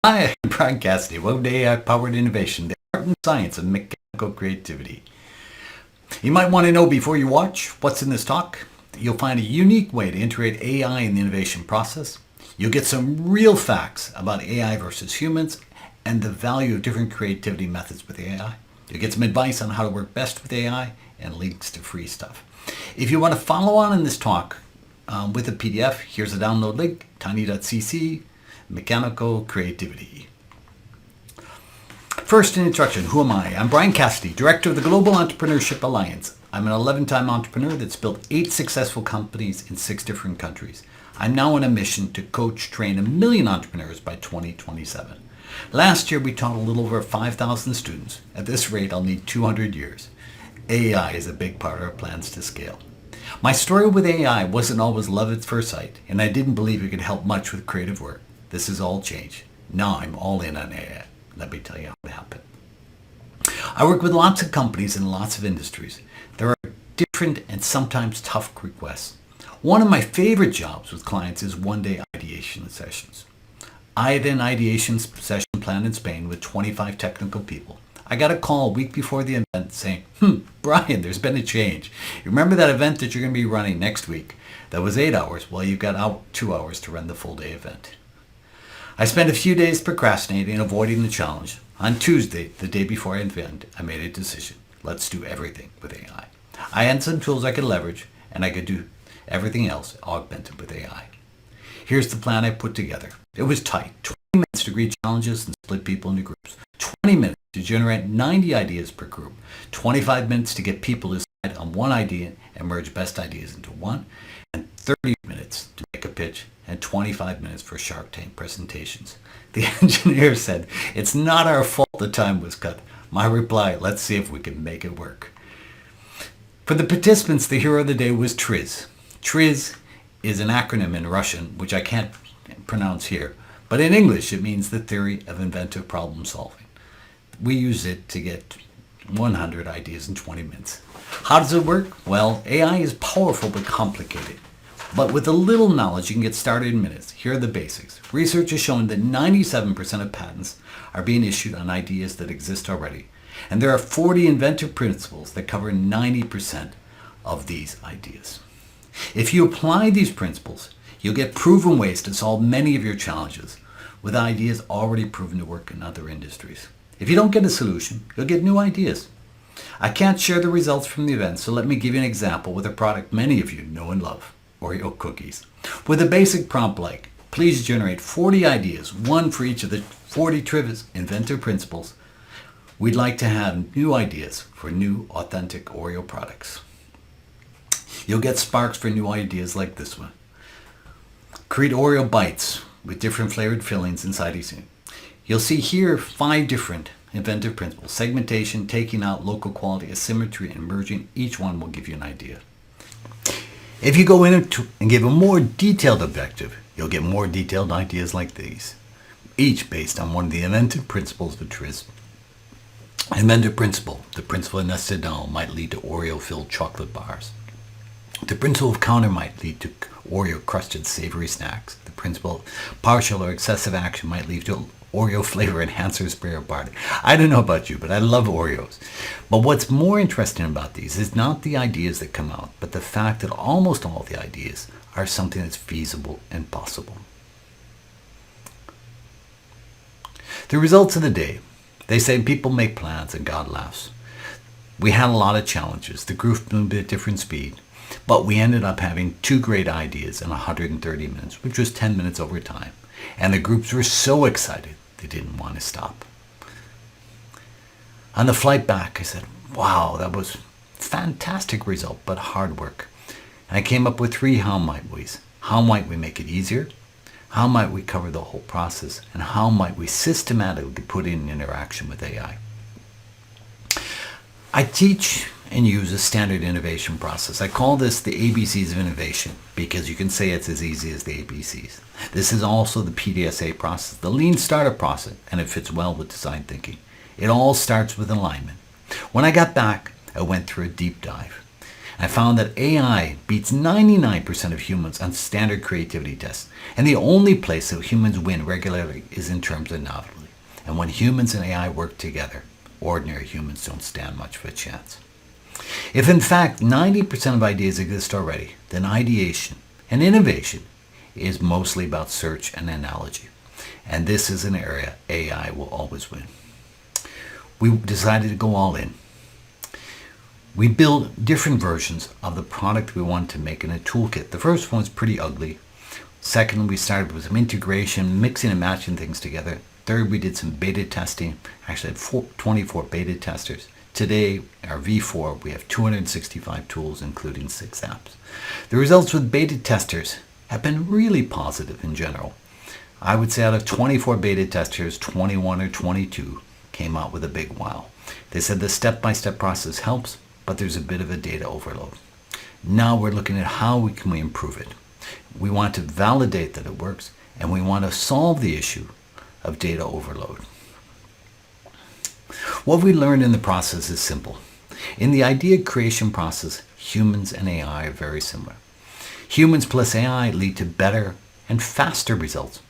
Hi, I'm Bryan Cassady. Welcome to AI-powered innovation, the art and science of mechanical creativity. You might want to know before you watch what's in this talk. You'll find a unique way to integrate AI in the innovation process. You'll get some real facts about AI versus humans and the value of different creativity methods with AI. You'll get some advice on how to work best with AI and links to free stuff. If you want to follow on in this talk with a PDF, here's a download link, tiny.cc. Mechanical creativity. First, an introduction. Who am I? I'm Bryan Cassady, Director of the Global Entrepreneurship Alliance. I'm an 11-time entrepreneur that's built 8 successful companies in 6 different countries. I'm now on a mission to coach, train 1 million entrepreneurs by 2027. Last year, we taught a little over 5,000 students. At this rate, I'll need 200 years. AI is a big part of our plans to scale. My story with AI wasn't always love at first sight, and I didn't believe it could help much with creative work. This has all changed. Now I'm all in on AI. Let me tell you how it happened. I work with lots of companies in lots of industries. There are different and sometimes tough requests. One of my favorite jobs with clients is one-day ideation sessions. I had an ideation session planned in Spain with 25 technical people. I got a call a week before the event saying, Bryan, there's been a change. You remember that event that you're going to be running next week? That was 8 hours. Well, you've got 2 hours to run the full day event. I spent a few days procrastinating and avoiding the challenge. On Tuesday, the day before the event, I made a decision. Let's do everything with AI. I had some tools I could leverage, and I could do everything else augmented with AI. Here's the plan I put together. It was tight. 20 minutes to greet challenges and split people into groups. 20 minutes to generate 90 ideas per group. 25 minutes to get people to decide on one idea and merge best ideas into one. And 30 minutes to make a pitch, and 25 minutes for Shark Tank presentations. The engineer said, it's not our fault the time was cut. My reply, let's see if we can make it work. For the participants, the hero of the day was TRIZ. TRIZ is an acronym in Russian, which I can't pronounce here, but in English it means the theory of inventive problem solving. We use it to get 100 ideas in 20 minutes. How does it work? Well, AI is powerful but complicated. But with a little knowledge, you can get started in minutes. Here are the basics. Research has shown that 97% of patents are being issued on ideas that exist already. And there are 40 inventive principles that cover 90% of these ideas. If you apply these principles, you'll get proven ways to solve many of your challenges with ideas already proven to work in other industries. If you don't get a solution, you'll get new ideas. I can't share the results from the event, so let me give you an example with a product many of you know and love. Oreo cookies. With a basic prompt like, please generate 40 ideas, one for each of the 40 TRIZ inventive principles. We'd like to have new ideas for new, authentic Oreo products. You'll get sparks for new ideas like this one. Create Oreo bites with different flavored fillings inside each. You'll see here 5 different inventive principles. Segmentation, taking out local quality, asymmetry, and merging. Each one will give you an idea. If you go in and give a more detailed objective, you'll get more detailed ideas like these, each based on one of the inventive principles of TRIZ. Inventive principle, the principle of nested down might lead to Oreo-filled chocolate bars. The principle of counter might lead to Oreo-crusted savory snacks. The principle of partial or excessive action might lead to Oreo flavor enhancer spray or party. I don't know about you, but I love Oreos. But what's more interesting about these is not the ideas that come out, but the fact that almost all the ideas are something that's feasible and possible. The results of the day. They say people make plans and God laughs. We had a lot of challenges. The group moved at a different speed, but we ended up having 2 great ideas in 130 minutes, which was 10 minutes over time. And the groups were so excited, they didn't want to stop. On the flight back, I said, wow, that was a fantastic result, but hard work. And I came up with 3 how might we's. How might we make it easier? How might we cover the whole process? And how might we systematically put in interaction with AI? I teach and use a standard innovation process. I call this the ABCs of innovation because you can say it's as easy as the ABCs. This is also the PDSA process, the lean startup process, and it fits well with design thinking. It all starts with alignment. When I got back, I went through a deep dive. I found that AI beats 99% of humans on standard creativity tests. And the only place that humans win regularly is in terms of novelty. And when humans and AI work together, ordinary humans don't stand much of a chance. If in fact 90% of ideas exist already, then ideation and innovation is mostly about search and analogy. And this is an area AI will always win. We decided to go all in. We built different versions of the product we wanted to make in a toolkit. The first one was pretty ugly. Second, we started with some integration, mixing and matching things together. Third, we did some beta testing. Actually, had 24 beta testers. Today, our V4, we have 265 tools, including 6 apps. The results with beta testers have been really positive in general. I would say out of 24 beta testers, 21 or 22 came out with a big wow. They said the step-by-step process helps, but there's a bit of a data overload. Now we're looking at how we can improve it. We want to validate that it works, and we want to solve the issue of data overload. What we learned in the process is simple. In the idea creation process, humans and AI are very similar. Humans plus AI lead to better and faster results,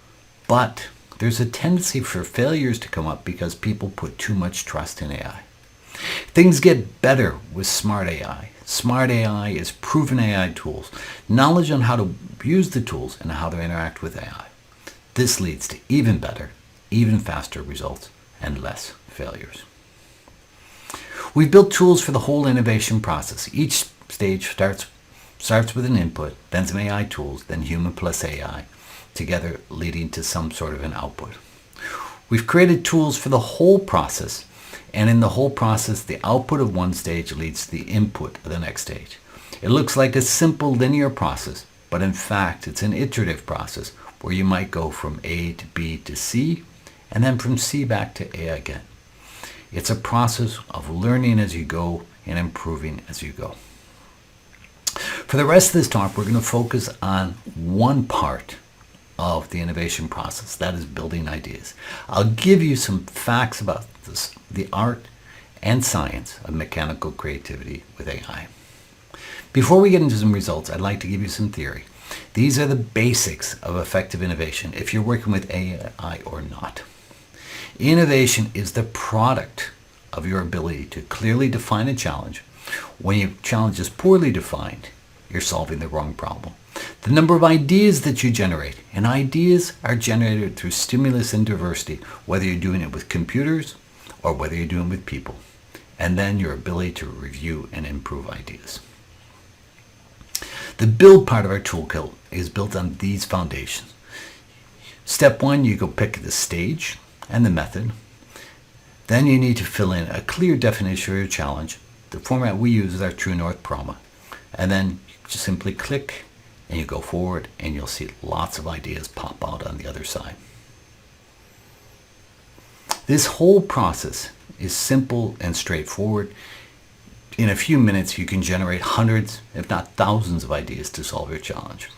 but there's a tendency for failures to come up because people put too much trust in AI. Things get better with smart AI. Smart AI is proven AI tools, knowledge on how to use the tools and how to interact with AI. This leads to even better, even faster results and less failures. We've built tools for the whole innovation process. Each stage starts with an input, then some AI tools, then human plus AI, together leading to some sort of an output. We've created tools for the whole process, and in the whole process, the output of one stage leads to the input of the next stage. It looks like a simple linear process, but in fact, it's an iterative process where you might go from A to B to C, and then from C back to A again. It's a process of learning as you go and improving as you go. For the rest of this talk, we're going to focus on one part of the innovation process, that is building ideas. I'll give you some facts about this, the art and science of mechanical creativity with AI. Before we get into some results, I'd like to give you some theory. These are the basics of effective innovation, if you're working with AI or not. Innovation is the product of your ability to clearly define a challenge. When your challenge is poorly defined, you're solving the wrong problem. The number of ideas that you generate, and ideas are generated through stimulus and diversity, whether you're doing it with computers or whether you're doing it with people, and then your ability to review and improve ideas. The build part of our toolkit is built on these foundations. Step 1, you go pick the stage and the method. Then you need to fill in a clear definition of your challenge. The format we use is our True North Promo. And then you just simply click and you go forward and you'll see lots of ideas pop out on the other side. This whole process is simple and straightforward. In a few minutes, you can generate hundreds, if not thousands of ideas to solve your challenge.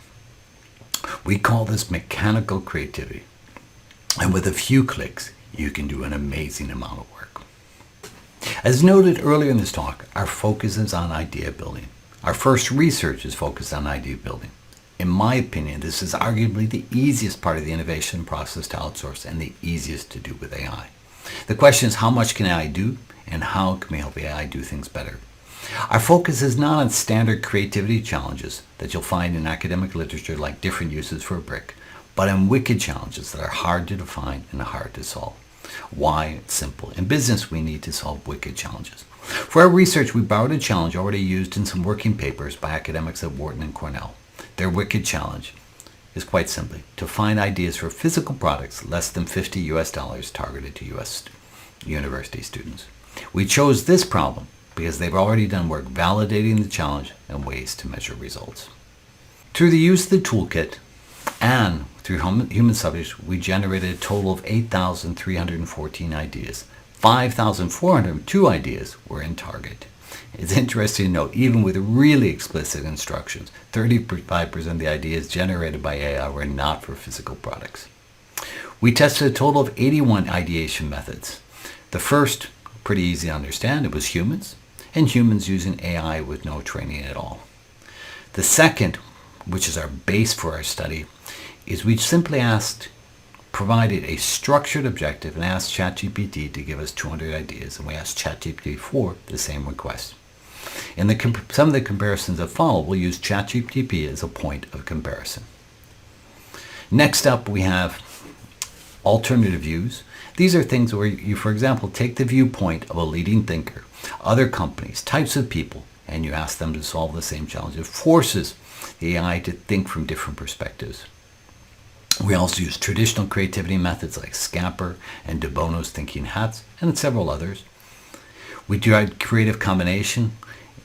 We call this mechanical creativity. And with a few clicks, you can do an amazing amount of work. As noted earlier in this talk, our focus is on idea building. Our first research is focused on idea building. In my opinion, this is arguably the easiest part of the innovation process to outsource and the easiest to do with AI. The question is, how much can AI do, and how can we help AI do things better? Our focus is not on standard creativity challenges that you'll find in academic literature like different uses for a brick, but on wicked challenges that are hard to define and hard to solve. Why? It's simple. In business, we need to solve wicked challenges. For our research, we borrowed a challenge already used in some working papers by academics at Wharton and Cornell. Their wicked challenge is quite simply to find ideas for physical products less than $50 US targeted to US university students. We chose this problem because they've already done work validating the challenge and ways to measure results. Through the use of the toolkit and through human subjects, we generated a total of 8,314 ideas. 5,402 ideas were in target. It's interesting to note, even with really explicit instructions, 35% of the ideas generated by AI were not for physical products. We tested a total of 81 ideation methods. The first, pretty easy to understand, it was humans. and humans using AI with no training at all. The second, which is our base for our study, is we simply provided a structured objective and asked ChatGPT to give us 200 ideas, and we asked ChatGPT for the same request. In some of the comparisons that follow, we'll use ChatGPT as a point of comparison. Next up, we have alternative views. These are things where you, for example, take the viewpoint of a leading thinker, other companies, types of people, and you ask them to solve the same challenge. It forces the AI to think from different perspectives. We also use traditional creativity methods like Scamper and De Bono's thinking hats, and several others. We tried creative combination.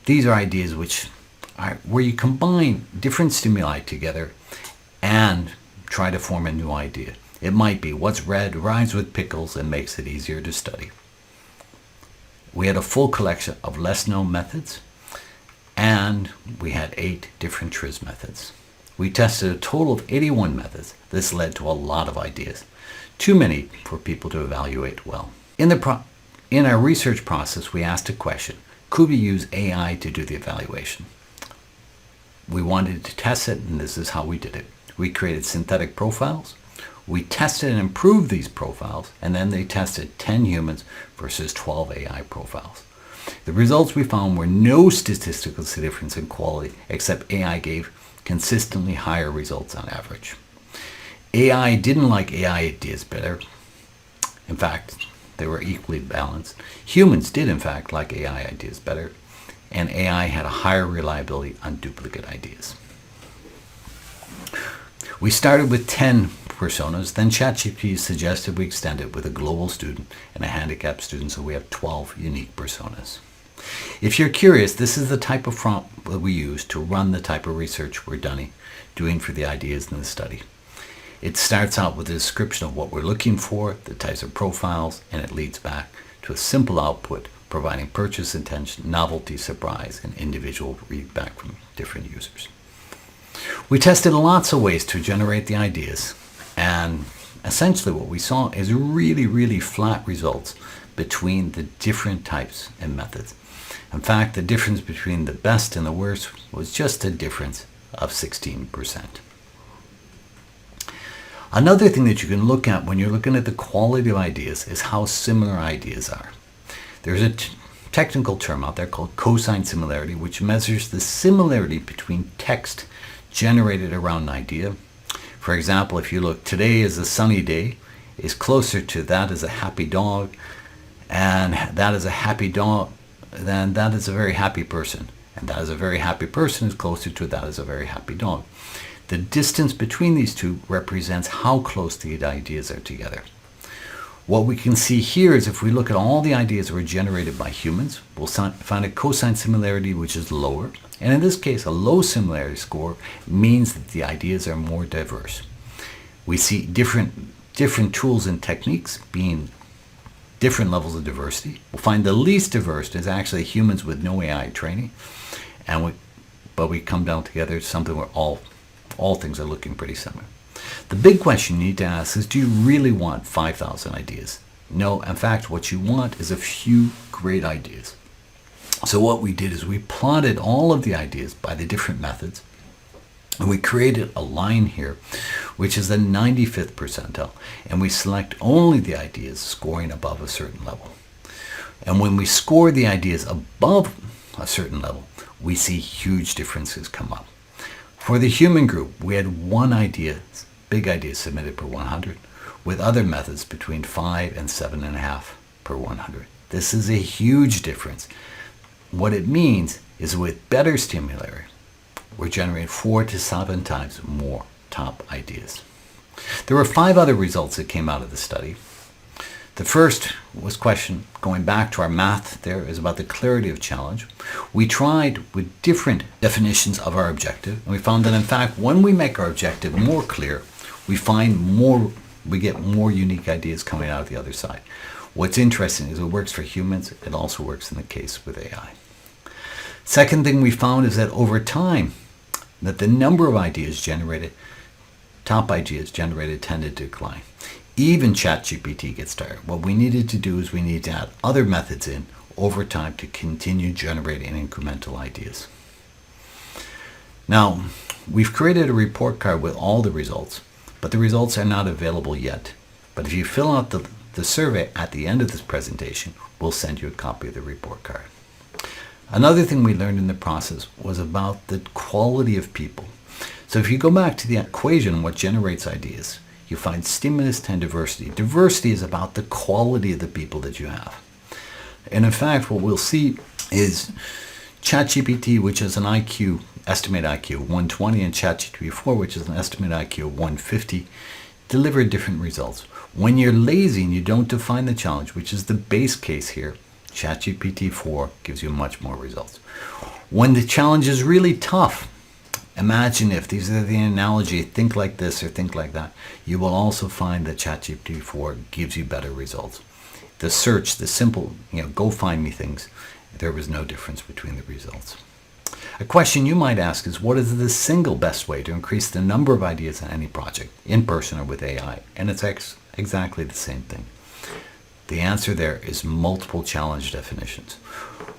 These are ideas where you combine different stimuli together and try to form a new idea. It might be what's red rhymes with pickles and makes it easier to study. We had a full collection of less known methods, and we had 8 different TRIZ methods. We tested a total of 81 methods. This led to a lot of ideas, too many for people to evaluate well. In our research process, we asked a question: could we use AI to do the evaluation? We wanted to test it, and this is how we did it. We created synthetic profiles. We tested and improved these profiles, and then they tested 10 humans versus 12 AI profiles. The results we found were no statistical difference in quality, except AI gave consistently higher results on average. AI didn't like AI ideas better. In fact, they were equally balanced. Humans did, in fact, like AI ideas better, and AI had a higher reliability on duplicate ideas. We started with 10 personas, then ChatGPT suggested we extend it with a global student and a handicapped student, so we have 12 unique personas. If you're curious, this is the type of prompt that we use to run the type of research we're doing for the ideas in the study. It starts out with a description of what we're looking for, the types of profiles, and it leads back to a simple output providing purchase intention, novelty, surprise, and individual feedback from different users. We tested lots of ways to generate the ideas, and essentially what we saw is really, really flat results between the different types and methods. In fact, the difference between the best and the worst was just a difference of 16%. Another thing that you can look at when you're looking at the quality of ideas is how similar ideas are. There's a technical term out there called cosine similarity, which measures the similarity between text generated around an idea. For example, if you look, today is a sunny day, is closer to that is a happy dog, and that is a happy dog, then that is a very happy person. And that is a very happy person is closer to that is a very happy dog. The distance between these two represents how close the ideas are together. What we can see here is if we look at all the ideas that were generated by humans, we'll find a cosine similarity which is lower. And in this case, a low similarity score means that the ideas are more diverse. We see different tools and techniques being different levels of diversity. We'll find the least diverse is actually humans with no AI training, but we come down together to something where all things are looking pretty similar. The big question you need to ask is, do you really want 5,000 ideas? No, in fact, what you want is a few great ideas. So what we did is we plotted all of the ideas by the different methods, and we created a line here, which is the 95th percentile, and we select only the ideas scoring above a certain level. And when we score the ideas above a certain level, we see huge differences come up. For the human group, we had one idea, big idea submitted per 100, with other methods between 5 and 7.5 per 100. This is a huge difference. What it means is with better stimuli, we're generating 4 to 7 times more top ideas. There were 5 other results that came out of the study. The first was question, going back to our math there, is about the clarity of challenge. We tried with different definitions of our objective, and we found that in fact when we make our objective more clear, we get more unique ideas coming out of the other side. What's interesting is it works for humans, it also works in the case with AI. Second thing we found is that over time, that the number of ideas generated, top ideas generated, tended to decline. Even ChatGPT gets tired. What we needed to do is we need to add other methods in over time to continue generating incremental ideas. Now, we've created a report card with all the results, but the results are not available yet. But if you fill out the survey at the end of this presentation, we'll send you a copy of the report card. Another thing we learned in the process was about the quality of people. So if you go back to the equation, what generates ideas, you find stimulus and diversity. Diversity is about the quality of the people that you have. And in fact, what we'll see is ChatGPT, which has an IQ, estimated IQ of 120, and ChatGPT-4, which is an estimated IQ of 150, deliver different results. When you're lazy and you don't define the challenge, which is the base case here, ChatGPT-4 gives you much more results. When the challenge is really tough, imagine if, these are the analogy, think like this or think like that, you will also find that ChatGPT-4 gives you better results. The search, the simple, go find me things, there was no difference between the results. A question you might ask is, what is the single best way to increase the number of ideas in any project, in person or with AI? And it's exactly the same thing. The answer there is multiple challenge definitions.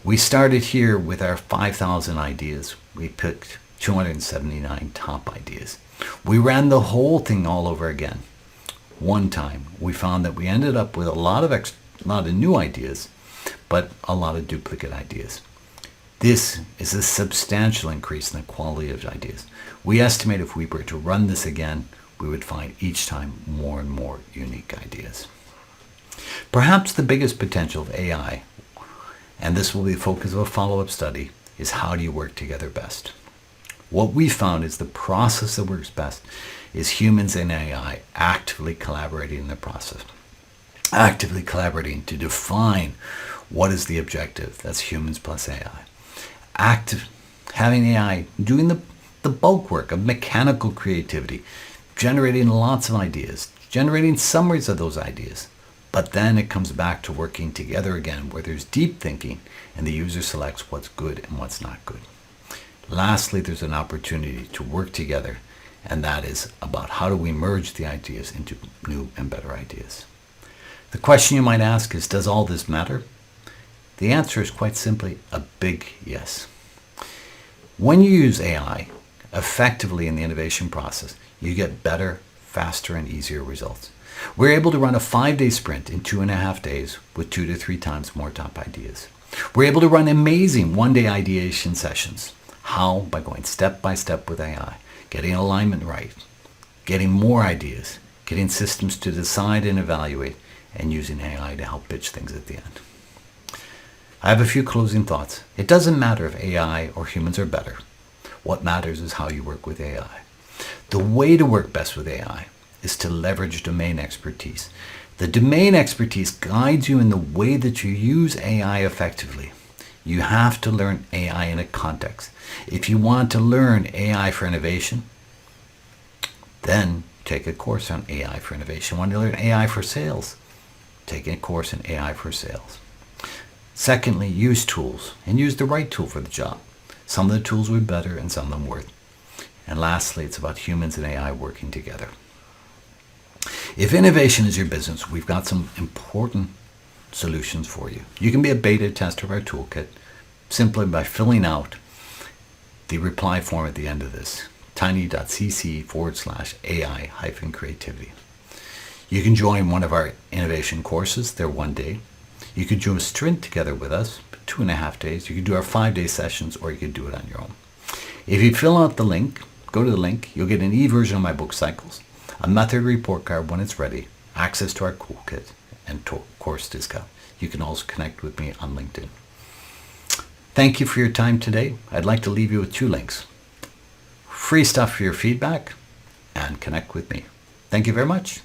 We started here with our 5,000 ideas. We picked 279 top ideas. We ran the whole thing all over again. One time, we found that we ended up with a lot of new ideas, but a lot of duplicate ideas. This is a substantial increase in the quality of ideas. We estimate if we were to run this again, we would find each time more and more unique ideas. Perhaps the biggest potential of AI, and this will be the focus of a follow-up study, is how do you work together best? What we found is the process that works best is humans and AI actively collaborating in the process. Actively collaborating to define what is the objective. That's humans plus AI. Having AI doing the bulk work of mechanical creativity, generating lots of ideas, generating summaries of those ideas. But then it comes back to working together again, where there's deep thinking and the user selects what's good and what's not good. Lastly, there's an opportunity to work together, and that is about how do we merge the ideas into new and better ideas. The question you might ask is, does all this matter? The answer is quite simply a big yes. When you use AI effectively in the innovation process, you get better, faster, and easier results. We're able to run a 5-day sprint in 2.5 days with 2 to 3 times more top ideas. We're able to run amazing 1-day ideation sessions. How? By going step by step with AI, getting alignment right, getting more ideas, getting systems to decide and evaluate, and using AI to help pitch things at the end. I have a few closing thoughts. It doesn't matter if AI or humans are better. What matters is how you work with AI. The way to work best with AI is to leverage domain expertise. The domain expertise guides you in the way that you use AI effectively. You have to learn AI in a context. If you want to learn AI for innovation, then take a course on AI for innovation. Want to learn AI for sales? Take a course in AI for sales. Secondly, use tools, and use the right tool for the job. Some of the tools were better and some of them weren't. And lastly, it's about humans and AI working together. If innovation is your business, we've got some important solutions for you. You can be a beta tester of our toolkit simply by filling out the reply form at the end of this, tiny.cc/AI-creativity. You can join one of our innovation courses. They're 1 day. You could do a sprint together with us, 2.5 days. You could do our 5-day sessions, or you could do it on your own. If you fill out the link, go to the link, you'll get an e-version of my book Cycles, a method report card when it's ready, access to our toolkit, and course discount. You can also connect with me on LinkedIn. Thank you for your time today. I'd like to leave you with 2 links. Free stuff for your feedback, and connect with me. Thank you very much.